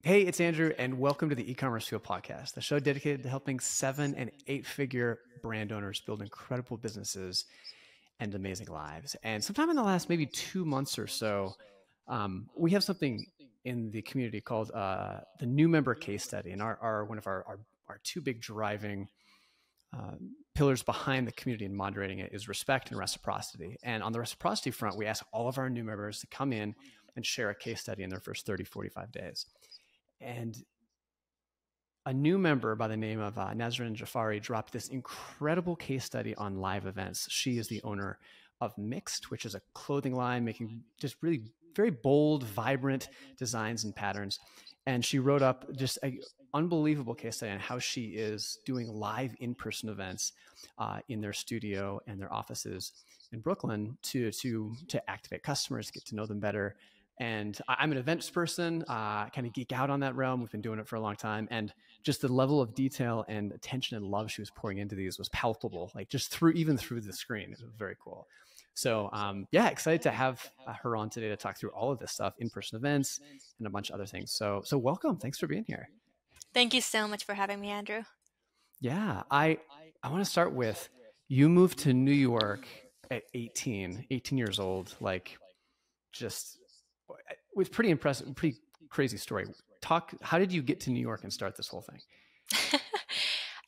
Hey, it's Andrew, and welcome to the E-commerce Fuel Podcast, the show dedicated to helping 7 and 8-figure brand owners build incredible businesses and amazing lives. And sometime in the last maybe 2 months or so, we have something in the community called the new member case study, and one of our two big driving uh, pillars behind the community and moderating it is respect and reciprocity. And on the reciprocity front, we ask all of our new members to come in and share a case study in their first 30, 45 days. And a new member by the name of Nasrin Jafri dropped this incredible case study on live events. She is the owner of Mixed, which is a clothing line making just really very bold, vibrant designs and patterns. And she wrote up just an unbelievable case study on how she is doing live in-person events in their studio and their offices in Brooklyn to activate customers, get to know them better. And I'm an events person, kind of geek out on that realm. We've been doing it for a long time. And just the level of detail and attention and love she was pouring into these was palpable, like just even through the screen. It was very cool. So yeah, excited to have her on today to talk through all of this stuff, in-person events and a bunch of other things. So welcome. Thanks for being here. Thank you so much for having me, Andrew. Yeah, I want to start with, you moved to New York at 18 years old, like just it was pretty impressive, pretty crazy story. How did you get to New York and start this whole thing?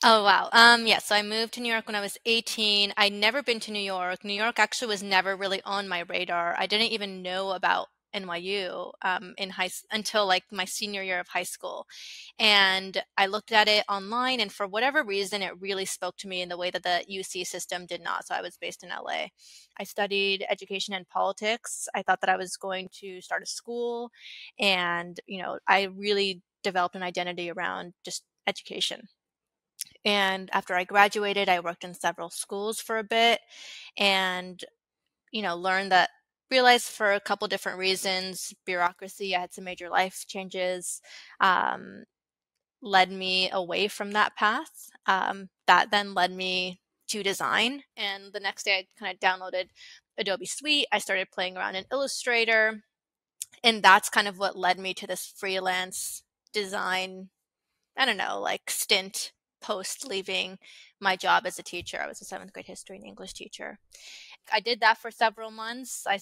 Oh, wow. Yeah, so I moved to New York when I was 18. I'd never been to New York. New York actually was never really on my radar. I didn't even know about NYU until like my senior year of high school. And I looked at it online, and for whatever reason, it really spoke to me in the way that the UC system did not. So I was based in LA. I studied education and politics. I thought that I was going to start a school, and I really developed an identity around just education. And after I graduated, I worked in several schools for a bit and, learned that, realized for a couple different reasons, bureaucracy, I had some major life changes, um, led me away from that path. That then led me to design. And the next day I kind of downloaded Adobe Suite. I started playing around in Illustrator. And that's kind of what led me to this freelance design, I don't know, like stint post leaving my job as a teacher. I was a seventh grade history and English teacher. I did that for several months. I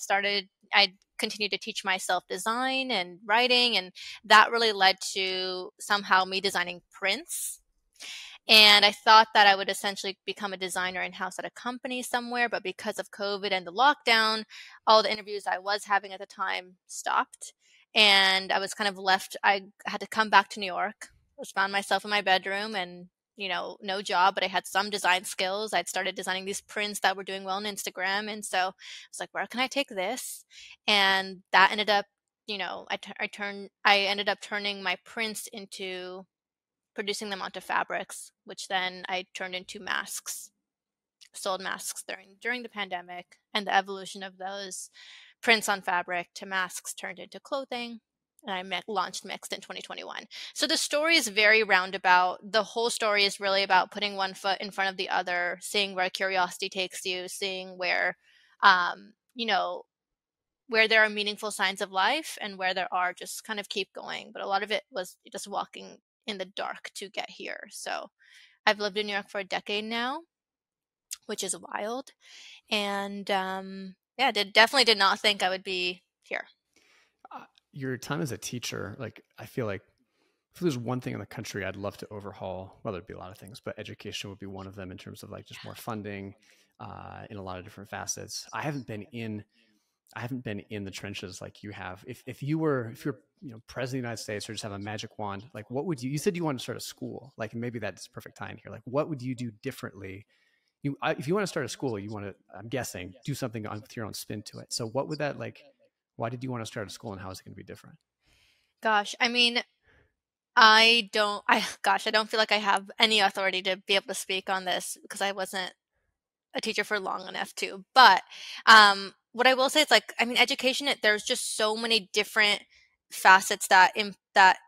continued to teach myself design and writing, and that really led to somehow me designing prints. And I thought that I would essentially become a designer in-house at a company somewhere, but because of COVID and the lockdown, all the interviews I was having at the time stopped. And I was kind of left, I had to come back to New York. I just found myself in my bedroom and, no job, but I had some design skills. I'd started designing these prints that were doing well on Instagram. And so I was like, where can I take this? And that ended up, I ended up turning my prints into producing them onto fabrics, which then I turned into masks, sold masks during the pandemic, and the evolution of those prints on fabric to masks turned into clothing. And I launched Mixed in 2021. So the story is very roundabout. The whole story is really about putting one foot in front of the other, seeing where curiosity takes you, seeing where, um, you know, where there are meaningful signs of life and where there are just kind of keep going. But a lot of it was just walking in the dark to get here. So I've lived in New York for a decade now, which is wild. And yeah, definitely did not think I would be here. Your time as a teacher, like I feel like if there's one thing in the country I'd love to overhaul, well, there'd be a lot of things, but education would be one of them in terms of like just more funding in a lot of different facets. I haven't been in the trenches like you have. If you're president of the United States or just have a magic wand, like what would you said you want to start a school, like maybe that's perfect time here. Like what would you do differently? If you want to start a school, you want to, I'm guessing, do something with your own spin to it. So what would that like? Why did you want to start a school and how is it going to be different? Gosh, I mean, I don't feel like I have any authority to be able to speak on this because I wasn't a teacher for long enough to. But what I will say is, like, I mean, education, there's just so many different facets that impact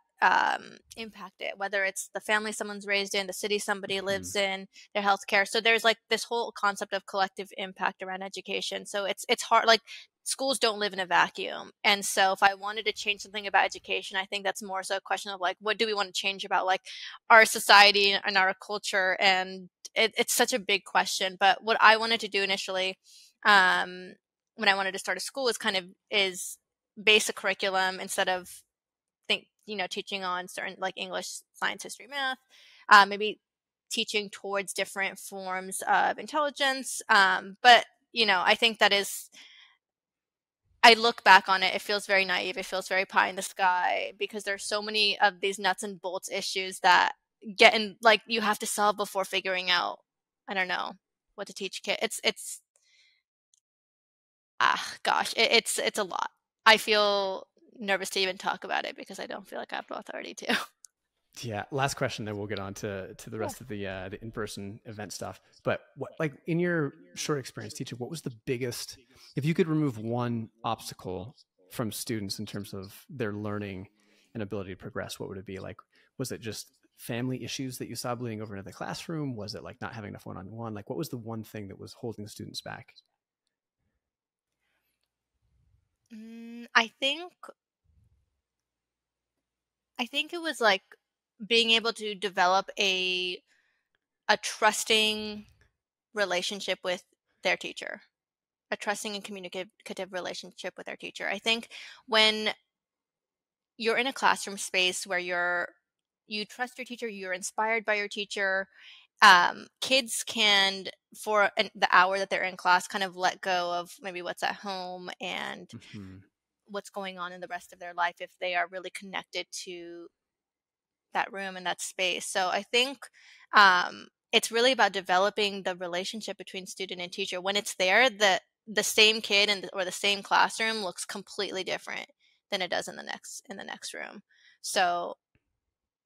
it, whether it's the family someone's raised in, the city somebody Mm-hmm. lives in, their healthcare. So there's like this whole concept of collective impact around education. So it's hard. Like schools don't live in a vacuum. And so if I wanted to change something about education, I think that's more so a question of like, what do we want to change about like our society and our culture? And it's such a big question. But what I wanted to do initially, when I wanted to start a school is basic curriculum instead of teaching on certain like English, science, history, math, maybe teaching towards different forms of intelligence. But I think I look back on it, it feels very naive. It feels very pie in the sky because there's so many of these nuts and bolts issues that get in, like you have to solve before figuring out, I don't know, what to teach kids. Gosh, it's a lot. I feel nervous to even talk about it because I don't feel like I have the authority to. Yeah. Last question, then we'll get on to the Cool. rest of the in-person event stuff. But what, like in your short experience teaching, what was the biggest, if you could remove one obstacle from students in terms of their learning and ability to progress, what would it be? Like, was it just family issues that you saw bleeding over into the classroom? Was it like not having enough one-on-one? Like, what was the one thing that was holding students back? I think it was like being able to develop a trusting relationship with their teacher, a trusting and communicative relationship with their teacher. I think when you're in a classroom space where you trust your teacher, you're inspired by your teacher, kids can, the hour that they're in class, kind of let go of maybe what's at home and Mm-hmm. what's going on in the rest of their life if they are really connected to that room and that space. So I think it's really about developing the relationship between student and teacher. When it's there, the same kid or the same classroom looks completely different than it does in the next room. So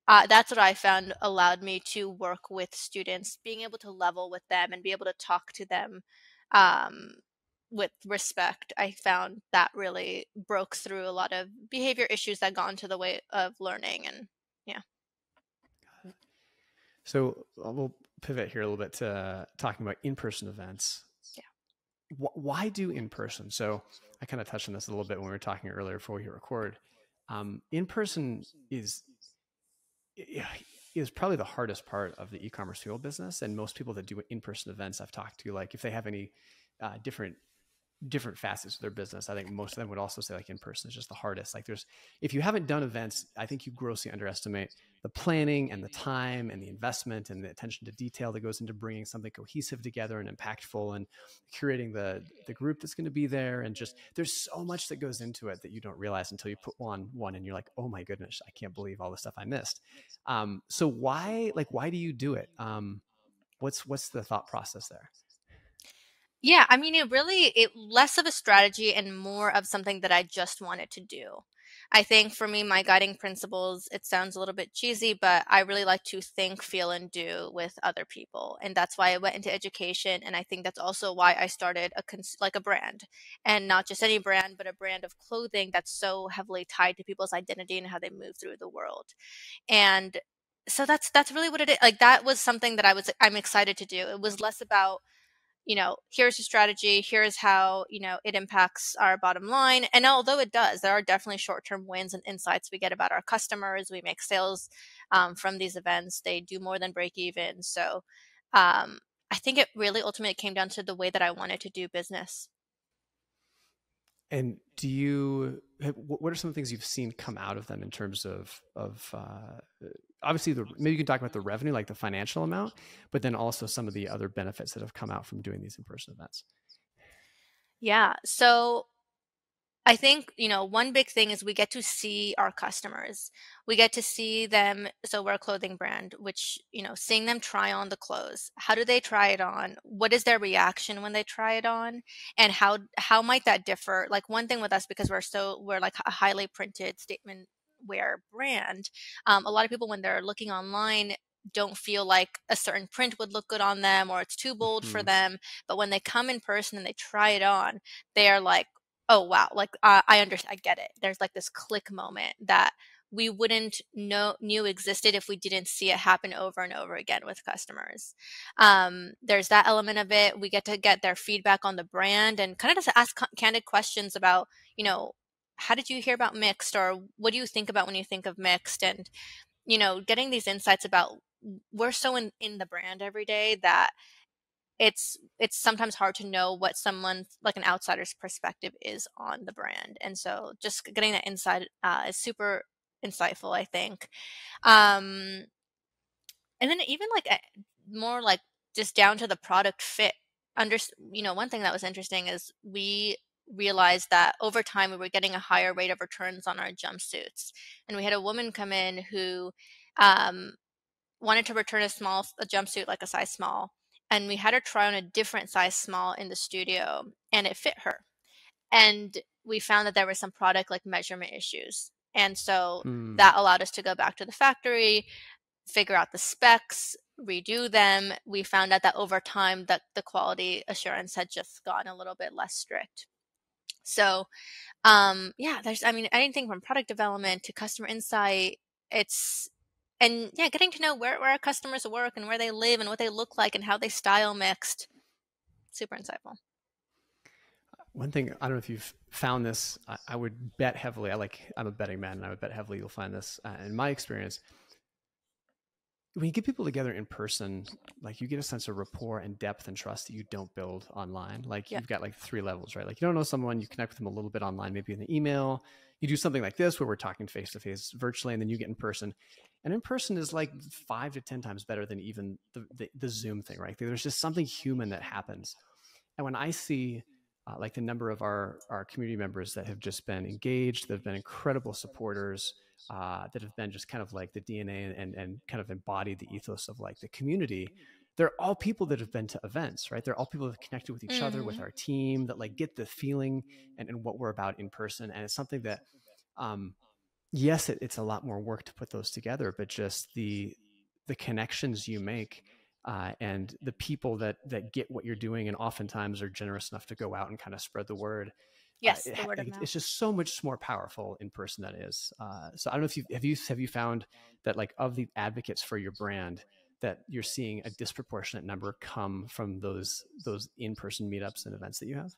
that's what I found allowed me to work with students, being able to level with them and be able to talk to them um, with respect. I found that really broke through a lot of behavior issues that got into the way of learning. And yeah. So we'll pivot here a little bit to talking about in-person events. Yeah. Why do in-person? So I kind of touched on this a little bit when we were talking earlier before we hit record. In-person is probably the hardest part of the e-commerce fuel business. And most people that do in-person events I've talked to, like if they have any different facets of their business, I think most of them would also say like in person is just the hardest. Like if you haven't done events, I think you grossly underestimate the planning and the time and the investment and the attention to detail that goes into bringing something cohesive together and impactful and curating the group that's going to be there. And just, there's so much that goes into it that you don't realize until you put one and you're like, oh my goodness, I can't believe all the stuff I missed. So why do you do it? What's the thought process there? Yeah, I mean, it less of a strategy and more of something that I just wanted to do. I think for me, my guiding principles, it sounds a little bit cheesy, but I really like to think, feel, and do with other people. And that's why I went into education. And I think that's also why I started like a brand, and not just any brand, but a brand of clothing that's so heavily tied to people's identity and how they move through the world. And so that's really what it is. Like that was something that I'm excited to do. It was less about here's a strategy, here's how, it impacts our bottom line. And although it does, there are definitely short-term wins and insights we get about our customers. We make sales from these events. They do more than break even. So I think it really ultimately came down to the way that I wanted to do business. And what are some things you've seen come out of them in terms of obviously maybe you can talk about the revenue, like the financial amount, but then also some of the other benefits that have come out from doing these in-person events. Yeah. So I think, one big thing is we get to see our customers. We get to see them. So we're a clothing brand, which, seeing them try on the clothes. How do they try it on? What is their reaction when they try it on? And how might that differ? Like one thing with us, because we're like a highly printed statement wear brand. A lot of people, when they're looking online, don't feel like a certain print would look good on them or it's too bold for Mm-hmm. them. But when they come in person and they try it on, they are like, oh wow, like I understand, I get it. There's like this click moment that we wouldn't knew existed if we didn't see it happen over and over again with customers. There's that element of it. We get to get their feedback on the brand and kind of just ask candid questions about, you know, how did you hear about Mixed, or what do you think about when you think of Mixed? And, you know, getting these insights about, we're so in the brand every day that it's sometimes hard to know what someone like an outsider's perspective is on the brand. And so just getting that insight is super insightful, I think. Um, and then even like more like just down to the product fit. You know, one thing that was interesting is we realized that over time we were getting a higher rate of returns on our jumpsuits. And we had a woman come in who um, wanted to return a jumpsuit like a size small, and we had her try on a different size small in the studio, and it fit her. And we found that there was some product like measurement issues, and so Hmm. that allowed us to go back to the factory, figure out the specs, redo them. We found out that over time that the quality assurance had just gotten a little bit less strict. So yeah, there's, I mean, anything from product development to customer insight, it's, and yeah, getting to know where our customers work and where they live and what they look like and how they style Mixed. Super insightful. One thing, I don't know if you've found this, I would bet heavily. I'm a betting man, and I would bet heavily you'll find this. In my experience, when you get people together in person, like you get a sense of rapport and depth and trust that you don't build online. Like Yep. you've got like 3 levels, right? Like you don't know someone, you connect with them a little bit online, maybe in the email. You do something like this where we're talking face to face virtually, and then you get in person. And in person is like 5 to 10 times better than even the Zoom thing, right? There's just something human that happens. And when I see like the number of our community members that have just been engaged, that have been incredible supporters, that have been just kind of like the DNA and kind of embodied the ethos of like the community. They're all people that have been to events, right? They're all people that have connected with each other, with Mm-hmm. our team, that like get the feeling and what we're about in person. And it's something that, um, yes, it's a lot more work to put those together, but just the connections you make and the people that get what you're doing and oftentimes are generous enough to go out and kind of spread the word. Yes, the word of mouth. It's just so much more powerful in person than it is. So I don't know if you found that like of the advocates for your brand that you're seeing a disproportionate number come from those in-person meetups and events that you have.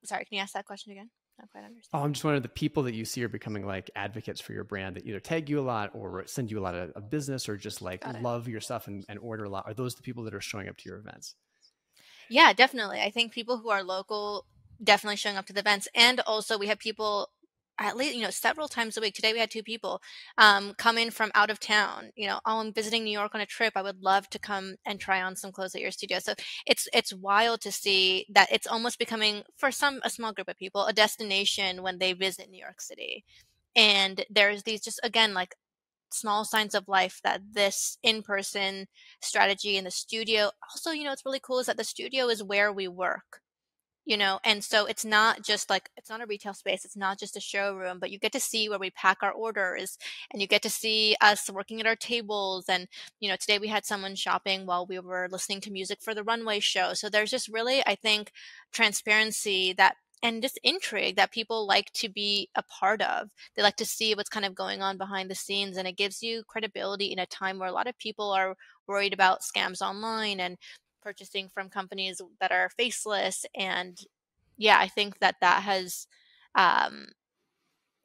Sorry, can you ask that question again? Not quite Oh, understand. I'm just wondering the people that you see are becoming like advocates for your brand that either tag you a lot or send you a lot of business or just like Got it. love your stuff and order a lot. Are those the people that are showing up to your events? Yeah, definitely. I think people who are local definitely showing up to the events, and also we have people at least, you know, several times a week. Today we had 2 people come in from out of town. You know, oh, I'm visiting New York on a trip. I would love to come and try on some clothes at your studio. So it's wild to see that it's almost becoming, for some, a small group of people, a destination when they visit New York City. And there's these, just again, like small signs of life that this in-person strategy in the studio, also, you know, it's really cool is that the studio is where we work, you know, and so it's not just like, it's not a retail space, it's not just a showroom, but you get to see where we pack our orders, and you get to see us working at our tables. And, you know, today we had someone shopping while we were listening to music for the runway show. So there's just really, I think, transparency that, and just intrigue that people like to be a part of. They like to see what's kind of going on behind the scenes, and it gives you credibility in a time where a lot of people are worried about scams online and purchasing from companies that are faceless. And yeah, I think that that has, um,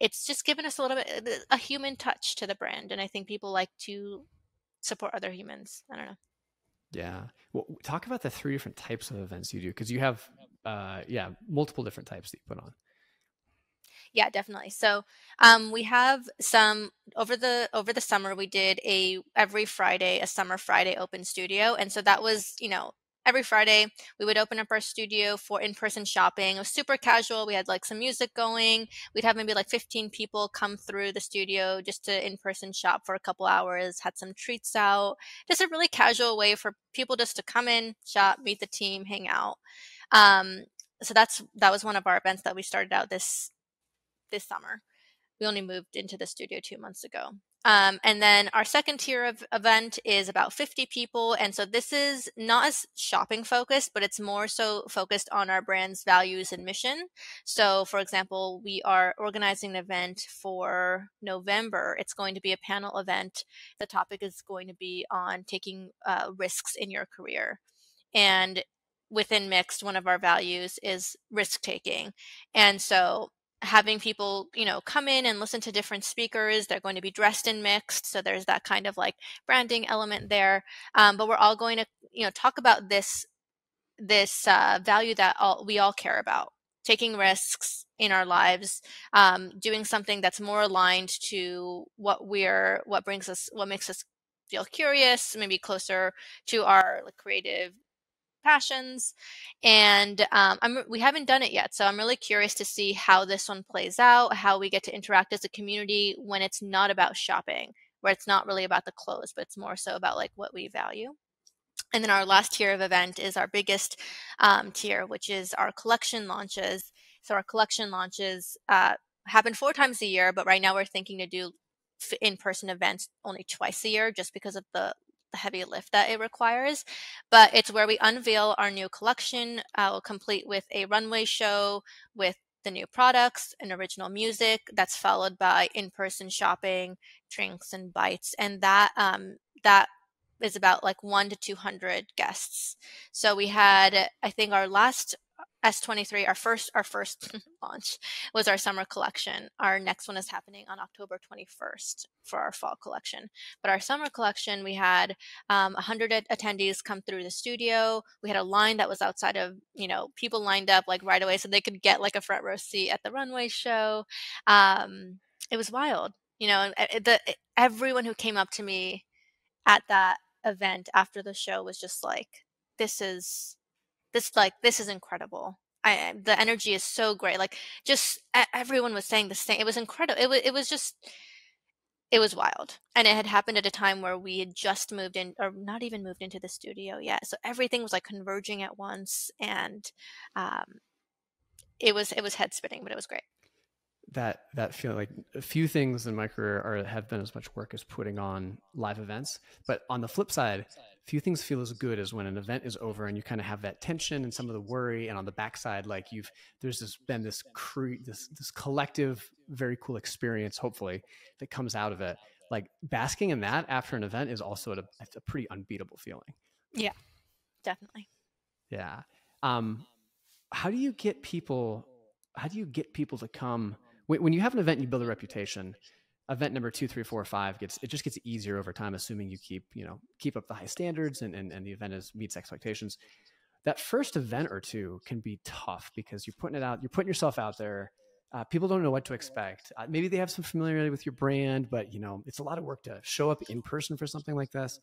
it's just given us a little bit a human touch to the brand, and I think people like to support other humans. I don't know. Yeah. Well, talk about the 3 different types of events you do because you have, yeah, multiple different types that you put on. Yeah, definitely. So, we have some over the summer. We did a every Friday, a summer Friday open studio, and so that was, you know, every Friday we would open up our studio for in-person shopping. It was super casual. We had like some music going. We'd have maybe like 15 people come through the studio just to in-person shop for a couple hours. Had some treats out. Just a really casual way for people just to come in, shop, meet the team, hang out. Um, so that was one of our events that we started out this summer. We only moved into the studio 2 months ago. And then our second tier of event is about 50 people. And so this is not as shopping focused, but it's more so focused on our brand's values and mission. So, for example, we are organizing an event for November. It's going to be a panel event. The topic is going to be on taking risks in your career. And within Mixed, one of our values is risk taking. And so having people, come in and listen to different speakers, they're going to be dressed in Mixed. So there's that kind of like branding element there. But we're all going to, talk about this value that we all care about, taking risks in our lives, doing something that's more aligned to what makes us feel curious, maybe closer to our creative passions. And we haven't done it yet, so I'm really curious to see how this one plays out, how we get to interact as a community when it's not about shopping, where it's not really about the clothes, but it's more so about like what we value. And then our last tier of event is our biggest tier, which is our collection launches. So our collection launches happen 4 times a year, but right now we're thinking to do in-person events only twice a year just because of the heavy lift that it requires. But it's where we unveil our new collection, complete with a runway show with the new products and original music. That's followed by in-person shopping, drinks, and bites. And that is about like 1 to 200 guests. So we had, I think, our last S23, our first launch was our summer collection. Our next one is happening on October 21st for our fall collection. But our summer collection, we had 100 attendees come through the studio. We had a line that was outside of, people lined up like right away so they could get like a front row seat at the runway show. It was wild, everyone who came up to me at that event after the show was just like, this is incredible. The energy is so great. Like just everyone was saying the same. It was incredible. It was wild. And it had happened at a time where we had just moved in, or not even moved into the studio yet. So everything was like converging at once, and it was head spinning, but it was great. That feel like a few things in my career have been as much work as putting on live events. But on the flip side, few things feel as good as when an event is over and you kind of have that tension and some of the worry. And on the backside, like there's been this collective, very cool experience, hopefully, that comes out of it. Like basking in that after an event is also it's a pretty unbeatable feeling. Yeah, definitely. Yeah. How do you get people to come when you have an event and you build a reputation? Event number 2, 3, 4, 5 just gets easier over time, assuming you keep up the high standards and the event meets expectations. That first event or two can be tough because you're putting yourself out there. People don't know what to expect. Maybe they have some familiarity with your brand, but it's a lot of work to show up in person for something like this.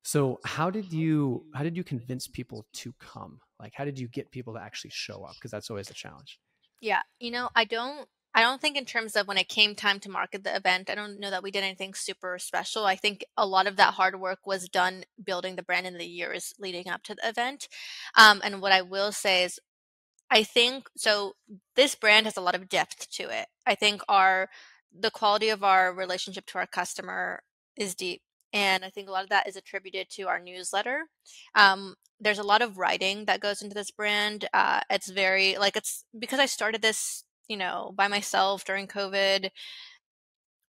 So how did you convince people to come? Like, how did you get people to actually show up? Because that's always a challenge. Yeah, I don't think in terms of when it came time to market the event, I don't know that we did anything super special. I think a lot of that hard work was done building the brand in the years leading up to the event. And what I will say is I think so this brand has a lot of depth to it. I think the quality of our relationship to our customer is deep. And I think a lot of that is attributed to our newsletter. There's a lot of writing that goes into this brand. It's very it's because I started this, by myself during COVID,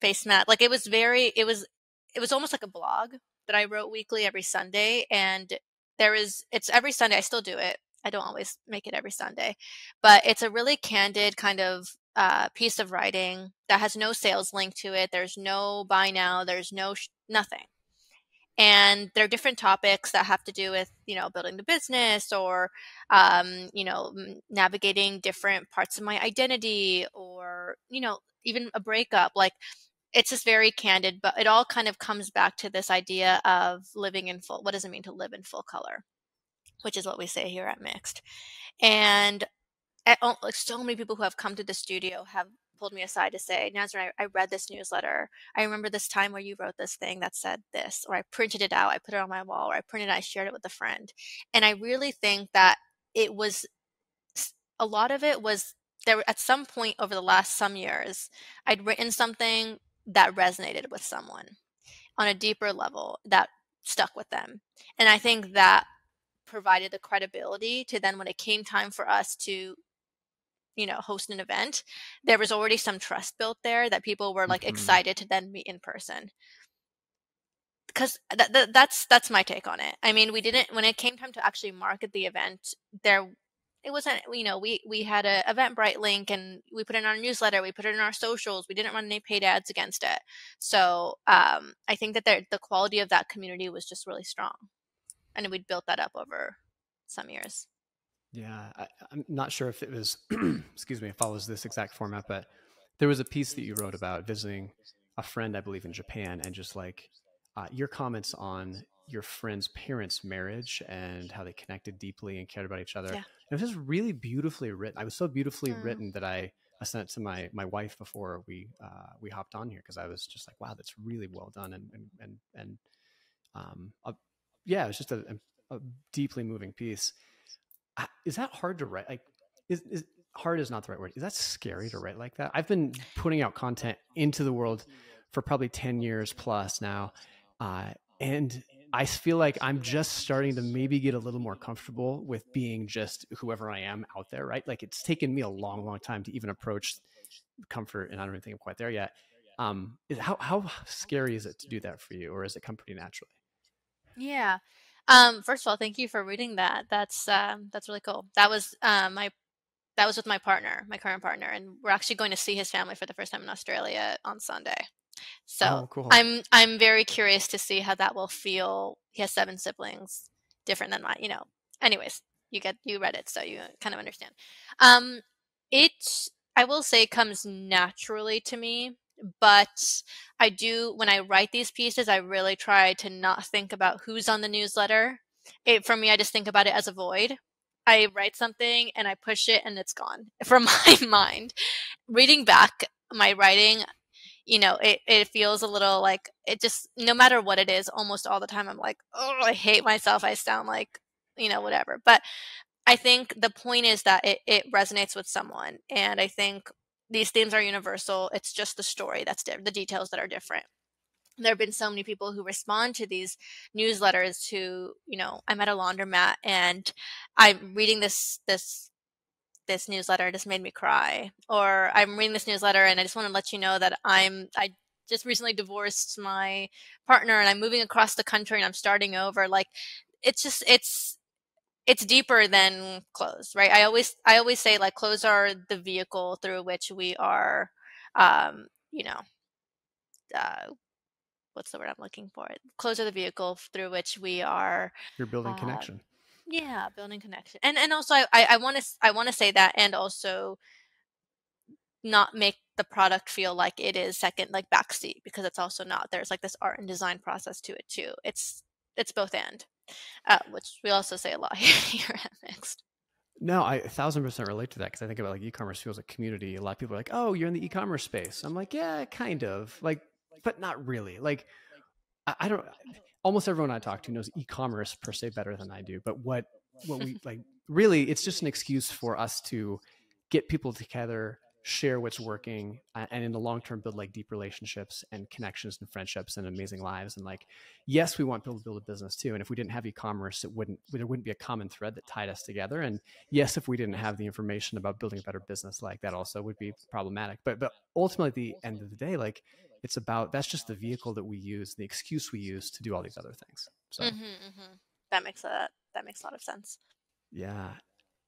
face mat. Like it was almost like a blog that I wrote weekly every Sunday. And it's every Sunday. I still do it. I don't always make it every Sunday, but it's a really candid kind of piece of writing that has no sales link to it. There's no buy now. There's nothing. And there are different topics that have to do with, building the business or, navigating different parts of my identity or, even a breakup. Like it's just very candid, but it all kind of comes back to this idea of living in full. What does it mean to live in full color? Which is what we say here at Mixed. And like so many people who have come to the studio have pulled me aside to say, Nasrin, I read this newsletter. I remember this time where you wrote this thing that said this, or I printed it out, I put it on my wall, or I shared it with a friend. And I really think that a lot of it was there at some point over the last some years, I'd written something that resonated with someone on a deeper level, that stuck with them. And I think that provided the credibility to then when it came time for us to, host an event, there was already some trust built there that people were like Hmm. excited to then meet in person. Because that's my take on it. I mean, we didn't when it came time to actually market the event, there it wasn't, we had a Eventbrite link and we put it in our newsletter, we put it in our socials, we didn't run any paid ads against it. So I think that the quality of that community was just really strong, and we'd built that up over some years. Yeah, I'm not sure if it was, excuse me, it follows this exact format, but there was a piece that you wrote about visiting a friend, I believe, in Japan, and just like your comments on your friend's parents' marriage and how they connected deeply and cared about each other. Yeah. And it was just really beautifully written. I was so beautifully Mm. written that I sent it to my wife before we hopped on here because I was just like, wow, that's really well done and yeah, it was just a deeply moving piece. Is that hard to write? Like, is hard is not the right word. Is that scary to write like that? I've been putting out content into the world for probably 10 years plus now. And I feel like I'm just starting to maybe get a little more comfortable with being just whoever I am out there, right? Like it's taken me a long, long time to even approach comfort, and I don't even think I'm quite there yet. How scary is it to do that for you, or is it come pretty naturally? Yeah. First of all, thank you for reading that. That's really cool. That was with my partner, my current partner, and we're actually going to see his family for the first time in Australia on Sunday. So Oh, cool. I'm very curious to see how that will feel. He has 7 siblings, different than mine. Anyways, you read it, so you kind of understand. Um, it I will say comes naturally to me, but I do when I write these pieces, I really try to not think about who's on the newsletter. For me, I just think about it as a void. I write something and I push it and it's gone from my mind. Reading back my writing, it feels a little like it just, no matter what it is, almost all the time, I'm like, oh, I hate myself. I sound like, whatever. But I think the point is that it resonates with someone. And I think these themes are universal. It's just the story that's the details that are different. There have been so many people who respond to these newsletters who, I'm at a laundromat and I'm reading this newsletter just made me cry, or I'm reading this newsletter and I just want to let you know that I just recently divorced my partner and I'm moving across the country and I'm starting over. Like it's just it's deeper than clothes, right? I always say like clothes are the vehicle through which we are, um, you know, uh, what's the word I'm looking for? Clothes are the vehicle through which we are, You're building uh, connection. yeah, building connection. And also I want to say that, and also not make the product feel like it is second, like backseat, because it's also not. There's like this art and design process to it too. It's both and, which we also say a lot here at Mixed. No, I 1,000% relate to that because I think about like e-commerce feels like community. A lot of people are like, "Oh, you're in the e-commerce space." I'm like, "Yeah, kind of." Like, but not really. Like, I don't. Almost everyone I talk to knows e-commerce per se better than I do. But what we like really, it's just an excuse for us to get people together, share what's working, and in the long term build like deep relationships and connections and friendships and amazing lives. And like, yes, we want people to build a business too. And if we didn't have e-commerce, there wouldn't be a common thread that tied us together. And yes, if we didn't have the information about building a better business, like that also would be problematic. But ultimately, at the end of the day, like it's about that's just the vehicle that we use, the excuse we use to do all these other things. So Mm-hmm, mm-hmm. That makes a lot of sense. yeah,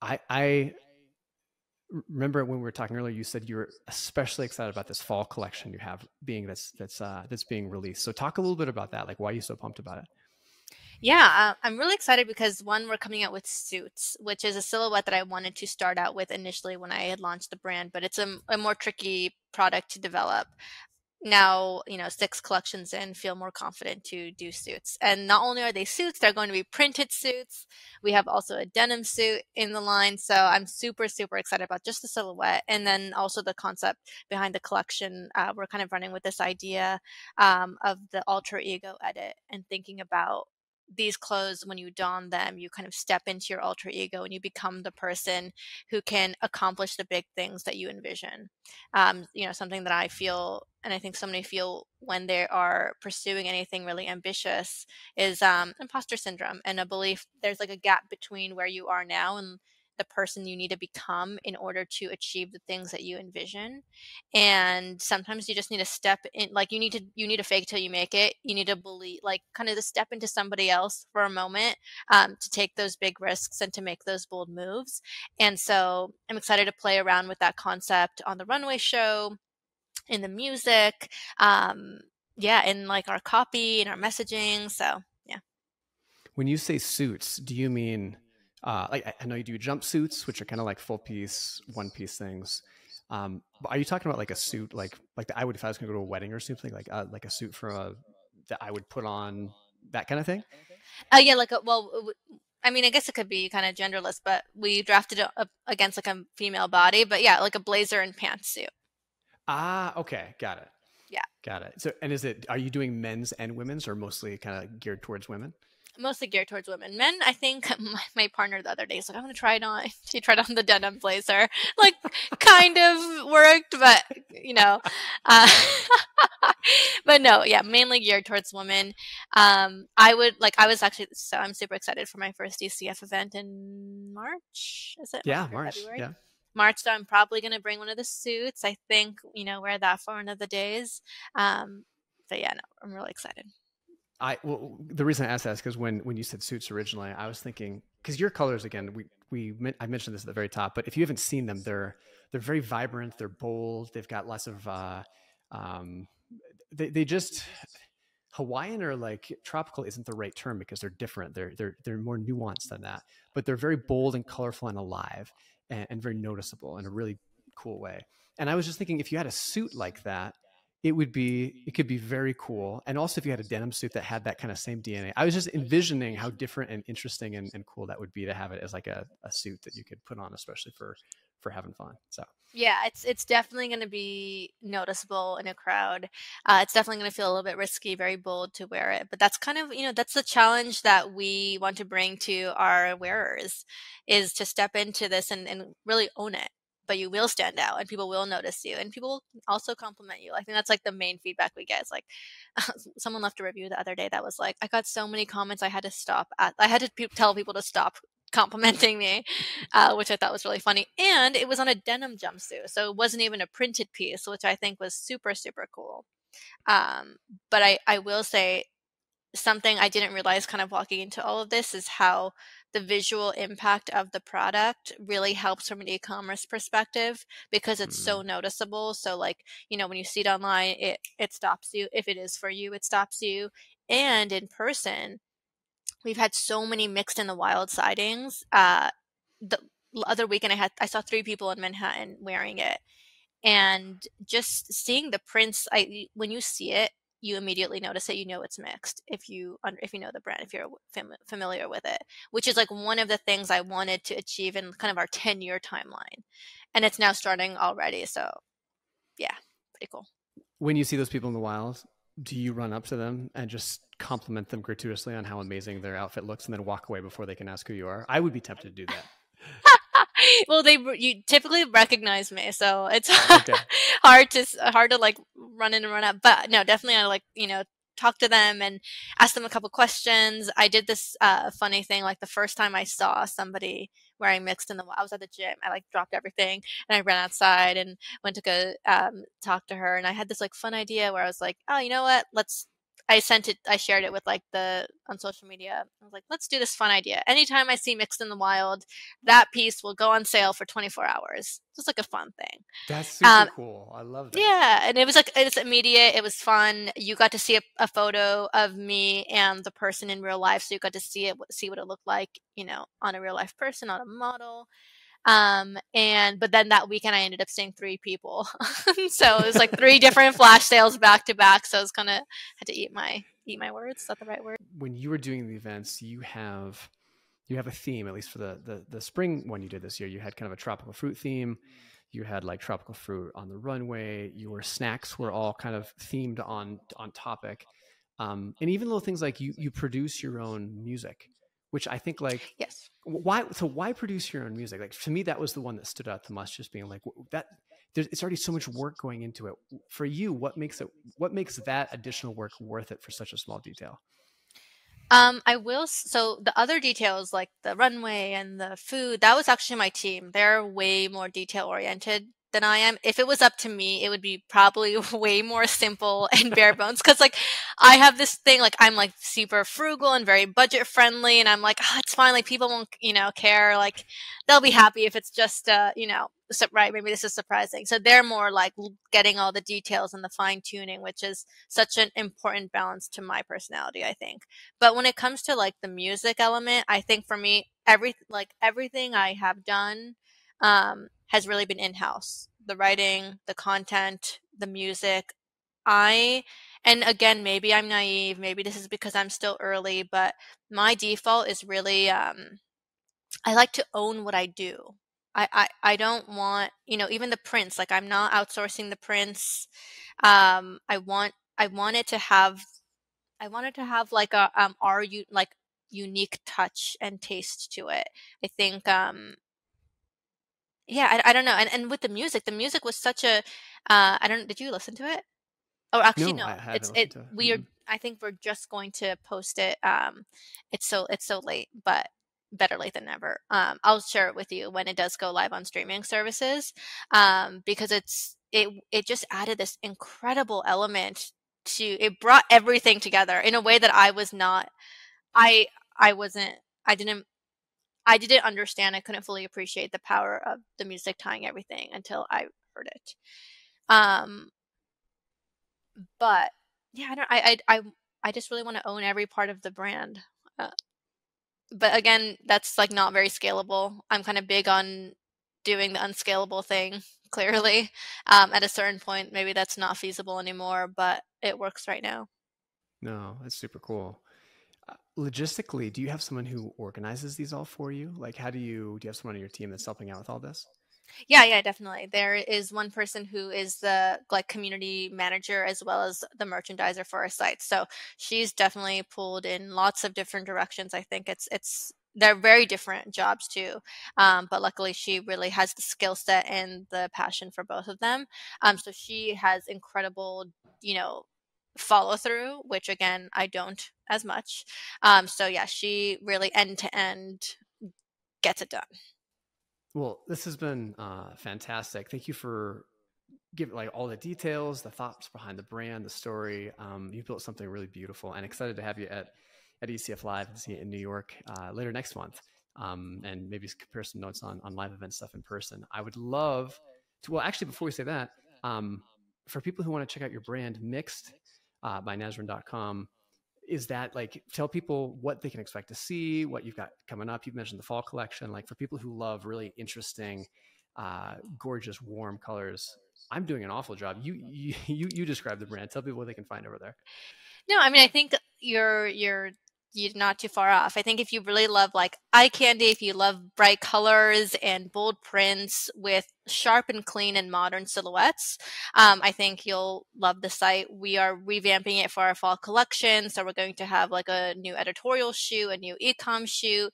I remember when we were talking earlier, you said you were especially excited about this fall collection you have being that's being released. So talk a little bit about that. Like, why are you so pumped about it? Yeah, I'm really excited because one, we're coming out with suits, which is a silhouette that I wanted to start out with initially when I had launched the brand, but it's a more tricky product to develop. Now, 6 collections in, feel more confident to do suits. And not only are they suits, they're going to be printed suits. We have also a denim suit in the line. So I'm super, super excited about just the silhouette. And then also the concept behind the collection. We're kind of running with this idea of the alter ego edit and thinking about these clothes, when you don them, you kind of step into your alter ego and you become the person who can accomplish the big things that you envision. Something that I feel, and I think so many feel when they are pursuing anything really ambitious, is imposter syndrome, and a belief there's like a gap between where you are now and the person you need to become in order to achieve the things that you envision. And sometimes you just need to step in, like you need to fake till you make it. You need to believe, like, kind of to step into somebody else for a moment, to take those big risks and to make those bold moves. And so I'm excited to play around with that concept on the runway show, in the music, yeah, in like our copy and our messaging. So yeah. When you say suits, do you mean like I know you do jumpsuits, which are kind of like full piece, one piece things. But are you talking about like a suit, I would if I was going to go to a wedding or something, like a suit for that I would put on, that kind of thing? Yeah, I mean, I guess it could be kind of genderless, but we drafted it up against like a female body. But yeah, like a blazer and pantsuit. Ah, okay, got it, Yeah. got it. So, and are you doing men's and women's, or mostly kind of geared towards women? Mostly geared towards women. Men, I think my partner the other day was like, I'm going to try it on. He tried on the denim blazer. Like, kind of worked, but, you know. Uh, but no, yeah, mainly geared towards women. I'm super excited for my first ECF event in March. Is it March Yeah, or March. February? Yeah. March, so I'm probably going to bring one of the suits. I think, wear that for one of the days. But yeah, no, I'm really excited. Well, the reason I asked that is because when you said suits originally, I was thinking, because your colors, again, I mentioned this at the very top, but if you haven't seen them, they're very vibrant, they're bold, they've got lots of um, they just, Hawaiian or like tropical isn't the right term because they're different. They're more nuanced than that, but they're very bold and colorful and alive, and very noticeable in a really cool way. And I was just thinking, if you had a suit like that, it could be very cool. And also if you had a denim suit that had that kind of same DNA, I was just envisioning how different and interesting and cool that would be to have it as like a suit that you could put on, especially for having fun. So Yeah, it's definitely going to be noticeable in a crowd. It's definitely going to feel a little bit risky, very bold to wear it. But that's kind of, that's the challenge that we want to bring to our wearers, is to step into this and really own it. But you will stand out and people will notice you and people will also compliment you. I think that's like the main feedback we get. It's like someone left a review the other day that was like, I got so many comments, I had to tell people to stop complimenting me, which I thought was really funny. And it was on a denim jumpsuit, so it wasn't even a printed piece, which I think was super, super cool. But I will say something I didn't realize kind of walking into all of this is how the visual impact of the product really helps from an e-commerce perspective because it's so noticeable. So like, when you see it online, it stops you. If it is for you, it stops you. And in person, we've had so many mixed in the wild sightings. The other weekend I saw 3 people in Manhattan wearing it, and just seeing the prints, when you see it, you immediately notice it. You know it's mixed if you know the brand, if you're familiar with it, which is like one of the things I wanted to achieve in kind of our 10-year timeline, and it's now starting already. So yeah, pretty cool. when you see those people in the wild, do you run up to them and just compliment them gratuitously on how amazing their outfit looks and then walk away before they can ask who you are? I would be tempted to do that. Well, you typically recognize me, so it's Okay. hard to like run in and run up. But no, definitely I like, talk to them and ask them a couple questions. I did this funny thing, like the first time I saw somebody wearing mixed I was at the gym. I like dropped everything and I ran outside and went to go talk to her. And I had this like fun idea where I was like, oh, you know what? I shared it with on social media. I was like, let's do this fun idea. Anytime I see Mixed in the Wild, that piece will go on sale for 24 hours. Just like a fun thing. That's super cool. I love that. Yeah. And it's immediate. It was fun. You got to see a photo of me and the person in real life. So you got to see what it looked like, on a real life person, on a model. But then that weekend I ended up seeing 3 people. So it was like 3 different flash sales back to back. So I was had to eat my words. Is that the right word? When you were doing the events, you have a theme, at least for the spring one you did this year. You had kind of a tropical fruit theme. You had like tropical fruit on the runway. Your snacks were all kind of themed on topic. And even little things like you produce your own music, which I think like Yes. why produce your own music? Like to me, that was the one that stood out the most, just being like that. It's already so much work going into it. For you, what makes that additional work worth it for such a small detail? I will. So the other details, like the runway and the food, that was actually my team. They're way more detail oriented than I am. If it was up to me, it would be probably way more simple and bare bones. Cause like I have this thing, like I'm like super frugal and very budget friendly. And I'm like, oh, it's fine. Like people won't, care. Like they'll be happy if it's just, right. Maybe this is surprising. So they're more like getting all the details and the fine tuning, which is such an important balance to my personality, I think. But when it comes to like the music element, I think for me, everything I have done has really been in-house. The writing, the content, the music. I and again, maybe I'm naive, maybe this is because I'm still early, but my default is really I like to own what I do. I don't want, even the prints, like I'm not outsourcing the prints. I want it to have I wanted to have like a like unique touch and taste to it. I think yeah, I don't know. And with the music was such a I don't did you listen to it? Oh, actually No, I no. haven't listened to it. We are I think we're just going to post it. It's so late, but better late than never. I'll share it with you when it does go live on streaming services. Because it just added this incredible element to it brought everything together in a way that I was not I I wasn't I didn't understand. I couldn't fully appreciate the power of the music tying everything until I heard it. Um but yeah, I just really want to own every part of the brand. Uh, but again, that's like not very scalable. I'm kind of big on doing the unscalable thing, clearly. At a certain point, maybe that's not feasible anymore, but it works right now. No, that's super cool. Logistically, do you have someone who organizes these all for you? Like, do you have someone on your team that's helping out with all this? Yeah, yeah, definitely. There is one person who is the like community manager as well as the merchandiser for our site. So she's definitely pulled in lots of different directions. I think it's they're very different jobs too. But luckily she really has the skill set and the passion for both of them. So she has incredible, you know, follow through, which again I don't as much. So yeah, she really end to end gets it done. Well, this has been fantastic. Thank you for giving like all the details, the thoughts behind the brand, the story. You built something really beautiful, and excited to have you at ECF Live and see it in New York later next month. And maybe compare some notes on live event stuff in person. I would love to. Well, actually, before we say that, for people who want to check out your brand, mixed by Nasrin.com, is that like tell people what they can expect to see, what you've got coming up? You've mentioned the fall collection. Like for people who love really interesting, gorgeous, warm colors, I'm doing an awful job. You describe the brand. Tell people what they can find over there. No, I mean, I think you're not too far off. I think if you really love like eye candy, if you love bright colors and bold prints with sharp and clean and modern silhouettes, I think you'll love the site. We are revamping it for our fall collection, so we're going to have like a new editorial shoot, a new ecom shoot.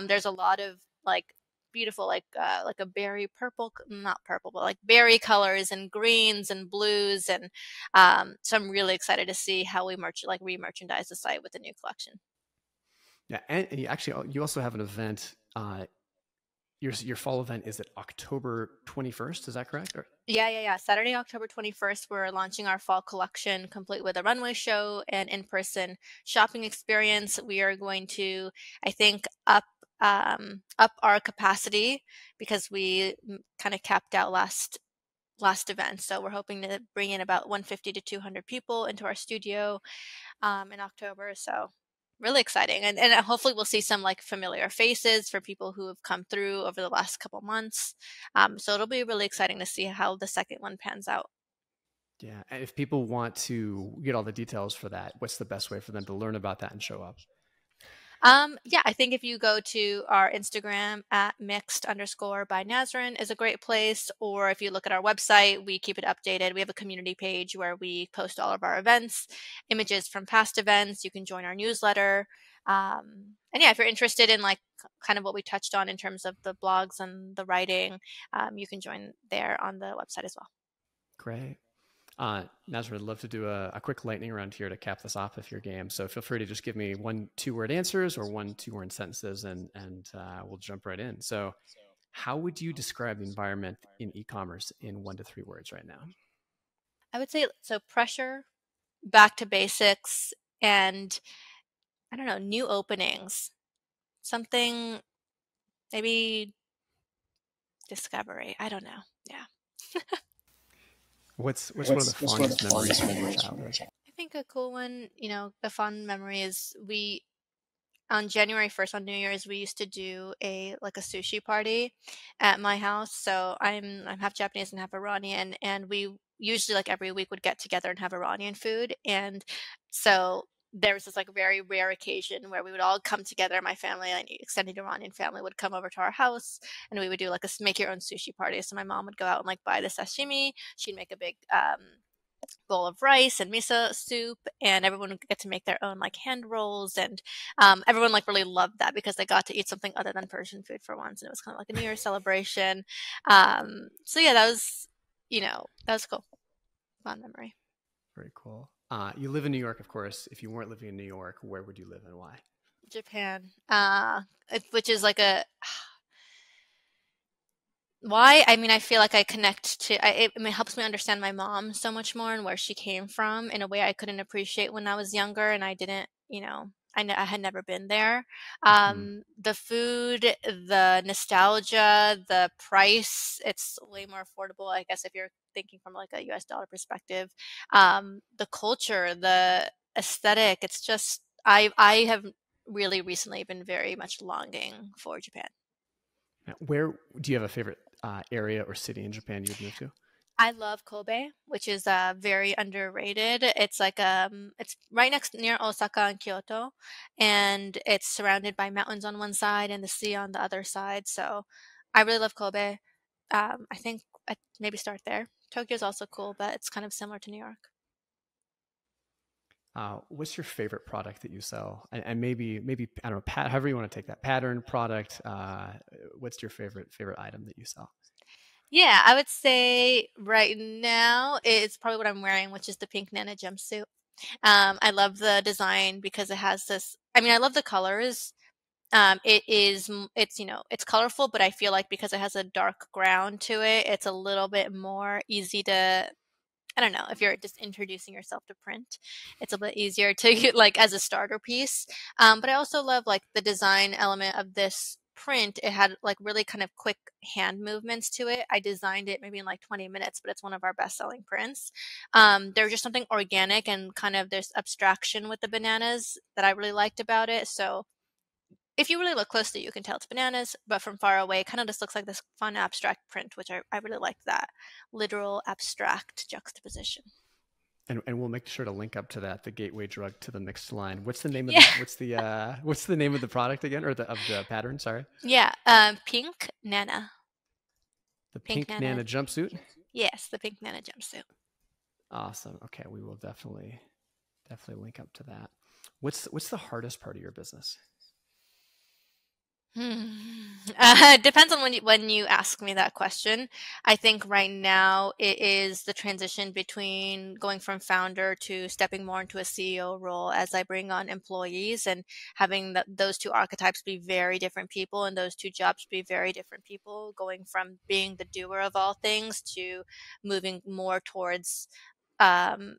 There's a lot of like beautiful like a berry purple, not purple, but like berry colors and greens and blues, and so I'm really excited to see how we re-merchandise the site with the new collection. Yeah, and you actually you also have an event. Your fall event is at October 21st. Is that correct? Yeah, yeah, yeah. Saturday, October 21st, we're launching our fall collection complete with a runway show and in-person shopping experience. We are going to, I think, up our capacity because we kind of capped out last event. So we're hoping to bring in about 150 to 200 people into our studio in October. So really exciting. And hopefully we'll see some like familiar faces for people who have come through over the last couple months. So it'll be really exciting to see how the second one pans out. Yeah. And if people want to get all the details for that, what's the best way for them to learn about that and show up? Yeah, I think if you go to our Instagram at mixed_by Nasrin is a great place. Or if you look at our website, we keep it updated. We have a community page where we post all of our events, images from past events. You can join our newsletter. And yeah, if you're interested in like kind of what we touched on in terms of the blogs and the writing, you can join there on the website as well. Great. Nasrin, I'd love to do a quick lightning round here to cap this off if you're game. So feel free to just give me 1 2-word answers or 1 2-word sentences, and we'll jump right in. So, how would you describe the environment in e-commerce in 1 to 3 words right now? I would say so pressure, back to basics, and I don't know, new openings. Something maybe discovery. I don't know. Yeah. What's one of the fondest memories from your childhood? I think a cool one, a fun memory is we on January 1st on New Year's we used to do a sushi party at my house. So I'm half Japanese and half Iranian, and we usually like every week would get together and have Iranian food. And so there was this like very rare occasion where we would all come together. My family and extended Iranian family would come over to our house, and we would do like a make your own sushi party. So my mom would go out and like buy the sashimi. She'd make a big bowl of rice and miso soup, and everyone would get to make their own like hand rolls, and everyone like really loved that because they got to eat something other than Persian food for once, and it was kind of like a New Year's celebration. So yeah, that was cool, fun memory. Very cool. You live in New York, of course. If you weren't living in New York, where would you live and why? Japan, which is like a why? I mean, I feel like I connect to it helps me understand my mom so much more and where she came from in a way I couldn't appreciate when I was younger, and I didn't, I had never been there. Mm-hmm. The food, the nostalgia, the price, it's way more affordable, I guess, if you're thinking from like a US dollar perspective. The culture, the aesthetic, it's just I have really recently been very much longing for Japan. Where do you have a favorite area or city in Japan you'd move to? I love Kobe, which is very underrated. It's like it's right near Osaka and Kyoto, and it's surrounded by mountains on one side and the sea on the other side. So I really love Kobe. I think I'd maybe start there. Tokyo's also cool, but it's kind of similar to New York. What's your favorite product that you sell? And maybe I don't know, however you want to take that pattern product. What's your favorite item that you sell? Yeah, I would say right now it's probably what I'm wearing, which is the pink Nana jumpsuit. I love the design because it has this. I mean, I love the colors. It's colorful, but I feel like because it has a dark ground to it, it's a little bit more easy to, I don't know, if you're just introducing yourself to print, it's a bit easier to get like as a starter piece. But I also love like the design element of this print. It had like really kind of quick hand movements to it. I designed it maybe in like 20 minutes, but it's one of our best selling prints. There's just something organic and kind of this abstraction with the bananas that I really liked about it. So if you really look closely, you can tell it's bananas, but from far away, it kind of just looks like this fun abstract print, which I really like that literal abstract juxtaposition. And we'll make sure to link up to that, the gateway drug to the mixed line. What's the name of Yeah. what's the name of the product again, or of the pattern? Sorry, Yeah. Pink Nana. the Pink pink Nana Nana. jumpsuit. Yes, the Pink Nana jumpsuit. Awesome. Okay, we will definitely link up to that. What's the hardest part of your business? It depends on when you ask me that question. I think right now it is the transition between going from founder to stepping more into a CEO role as I bring on employees, and having those two archetypes be very different people and those two jobs be very different people, going from being the doer of all things to moving more towards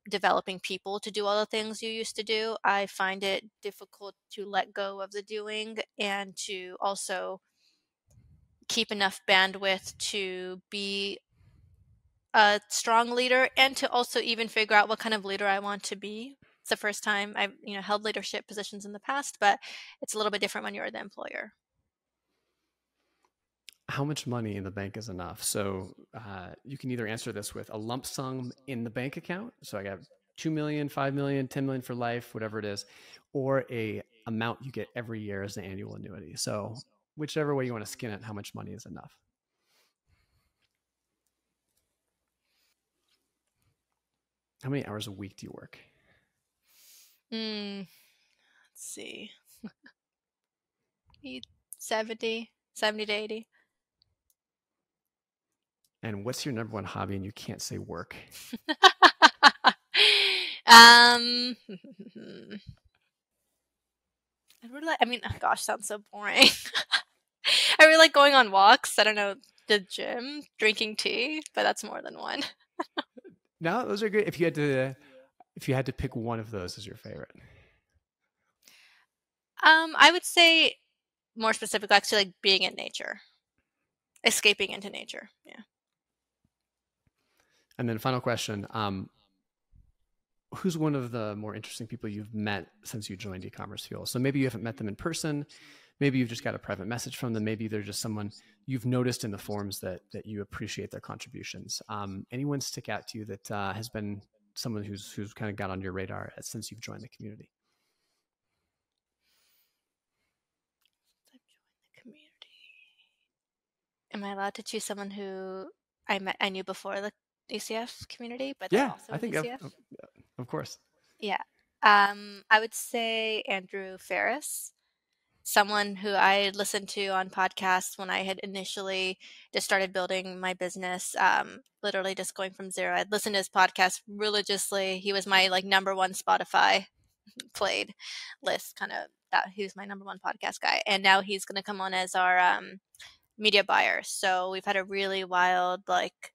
developing people to do all the things you used to do. I find it difficult to let go of the doing and to also keep enough bandwidth to be a strong leader and to also even figure out what kind of leader I want to be. It's the first time I've held leadership positions in the past, but it's a little bit different when you're the employer. How much money in the bank is enough? So you can either answer this with a lump sum in the bank account. So I got 2 million, 5 million, 10 million for life, whatever it is, or a amount you get every year as an annual annuity. So whichever way you want to skin it, how much money is enough? How many hours a week do you work? Let's see. 70 to 80. And what's your number one hobby? And you can't say work. I mean, oh gosh, sounds so boring. I really like going on walks. I don't know, the gym, drinking tea, but that's more than one. No, those are good. If you had to pick one of those as your favorite. I would say more specifically, actually, like being in nature, escaping into nature. Yeah. And then final question. Who's one of the more interesting people you've met since you joined E-commerce Fuel? So maybe you haven't met them in person. Maybe you've just got a private message from them. Maybe they're just someone you've noticed in the forums that you appreciate their contributions. Anyone stick out to you that has been someone who's kind of got on your radar since you've joined the community? Am I allowed to choose someone who I knew before the ECF community, but Yeah, also I think ECF? of course. Yeah. I would say Andrew Ferris, someone who I listened to on podcasts when I had initially just started building my business, literally just going from zero. I'd listened to his podcast religiously. He was my like number one Spotify played list, kind of that he was my number one podcast guy. And now he's going to come on as our media buyer. So we've had a really wild like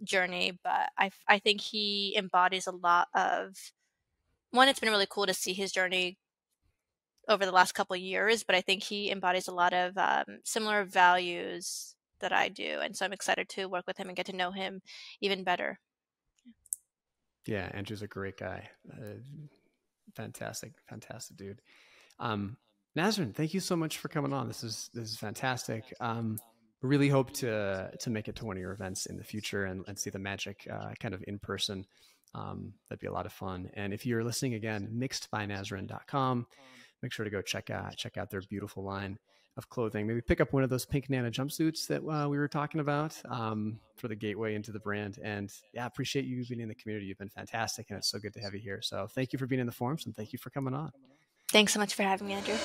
journey, but I think he embodies a lot of one. It's been really cool to see his journey over the last couple of years, but I think he embodies a lot of similar values that I do, and so I'm excited to work with him and get to know him even better. Yeah, Andrew's a great guy. Fantastic dude. Nasrin, thank you so much for coming on. This is fantastic. Really hope to make it to one of your events in the future and see the magic kind of in person. That'd be a lot of fun. And if you're listening again, MixedByNasrin.com. Make sure to go check out their beautiful line of clothing. Maybe pick up one of those pink Nana jumpsuits that we were talking about for the gateway into the brand. And yeah, appreciate you being in the community. You've been fantastic, and it's so good to have you here. So thank you for being in the forums, and thank you for coming on. Thanks so much for having me, Andrew.